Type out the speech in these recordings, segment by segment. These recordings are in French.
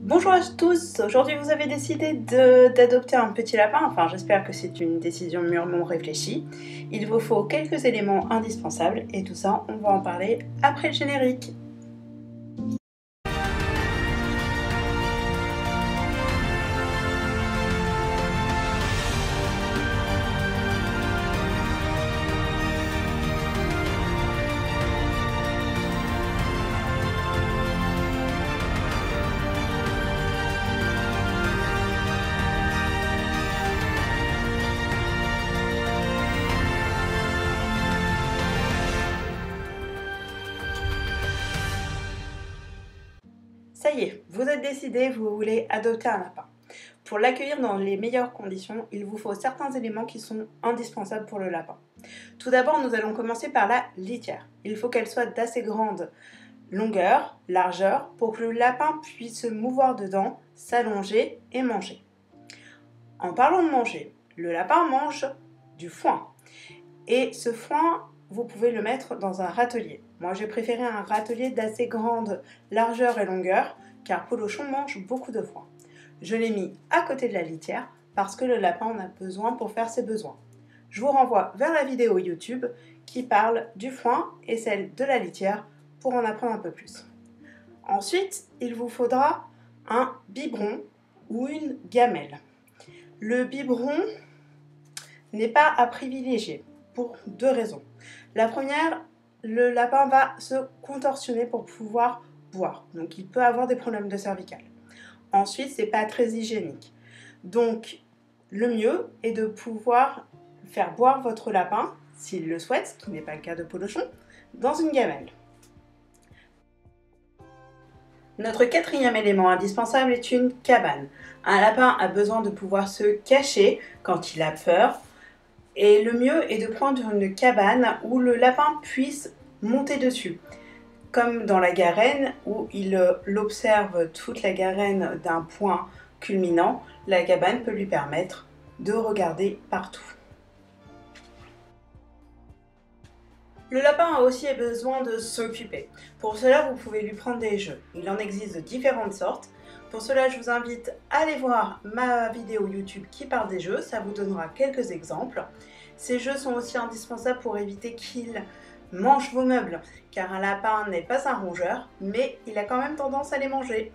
Bonjour à tous, aujourd'hui vous avez décidé d'adopter un petit lapin, enfin j'espère que c'est une décision mûrement réfléchie. Il vous faut quelques éléments indispensables et tout ça on va en parler après le générique. Ça y est, vous êtes décidé, vous voulez adopter un lapin. Pour l'accueillir dans les meilleures conditions, il vous faut certains éléments qui sont indispensables pour le lapin. Tout d'abord, nous allons commencer par la litière. Il faut qu'elle soit d'assez grande longueur, largeur, pour que le lapin puisse se mouvoir dedans, s'allonger et manger. En parlant de manger, le lapin mange du foin. Et ce foin, vous pouvez le mettre dans un râtelier. Moi, j'ai préféré un râtelier d'assez grande largeur et longueur, car Polochon mange beaucoup de foin. Je l'ai mis à côté de la litière, parce que le lapin en a besoin pour faire ses besoins. Je vous renvoie vers la vidéo YouTube qui parle du foin et celle de la litière pour en apprendre un peu plus. Ensuite, il vous faudra un biberon ou une gamelle. Le biberon n'est pas à privilégier pour deux raisons. La première, le lapin va se contorsionner pour pouvoir boire, donc il peut avoir des problèmes de cervicale. Ensuite, c'est pas très hygiénique. Donc, le mieux est de pouvoir faire boire votre lapin, s'il le souhaite, ce qui n'est pas le cas de Polochon, dans une gamelle. Notre quatrième élément indispensable est une cabane. Un lapin a besoin de pouvoir se cacher quand il a peur. Et le mieux est de prendre une cabane où le lapin puisse monter dessus. Comme dans la garenne où il observe toute la garenne d'un point culminant, la cabane peut lui permettre de regarder partout. Le lapin a aussi besoin de s'occuper. Pour cela, vous pouvez lui prendre des jeux. Il en existe de différentes sortes. Pour cela, je vous invite à aller voir ma vidéo YouTube qui parle des jeux, ça vous donnera quelques exemples. Ces jeux sont aussi indispensables pour éviter qu'il mange vos meubles, car un lapin n'est pas un rongeur, mais il a quand même tendance à les manger.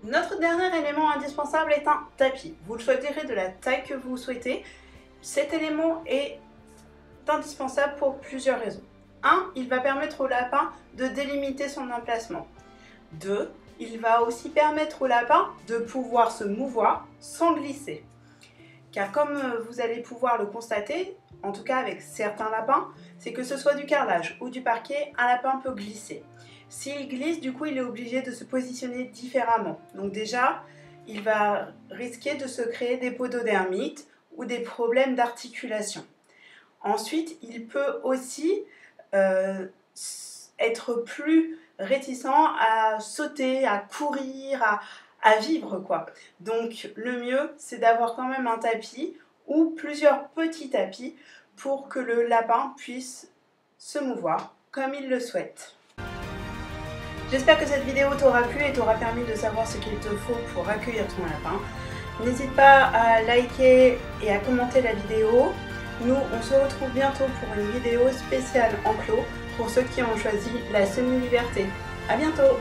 Notre dernier élément indispensable est un tapis. Vous le choisirez de la taille que vous souhaitez. Cet élément est indispensable pour plusieurs raisons. 1. Il va permettre au lapin de délimiter son emplacement. 2. Il va aussi permettre au lapin de pouvoir se mouvoir sans glisser. Car comme vous allez pouvoir le constater, en tout cas avec certains lapins, c'est que ce soit du carrelage ou du parquet, un lapin peut glisser. S'il glisse, du coup, il est obligé de se positionner différemment. Donc déjà, il va risquer de se créer des pododermites ou des problèmes d'articulation. Ensuite, il peut aussi être plus réticent à sauter, à courir, à vivre quoi. Donc le mieux c'est d'avoir quand même un tapis ou plusieurs petits tapis pour que le lapin puisse se mouvoir comme il le souhaite. J'espère que cette vidéo t'aura plu et t'aura permis de savoir ce qu'il te faut pour accueillir ton lapin. N'hésite pas à liker et à commenter la vidéo. Nous, on se retrouve bientôt pour une vidéo spéciale enclos pour ceux qui ont choisi la semi-liberté. À bientôt!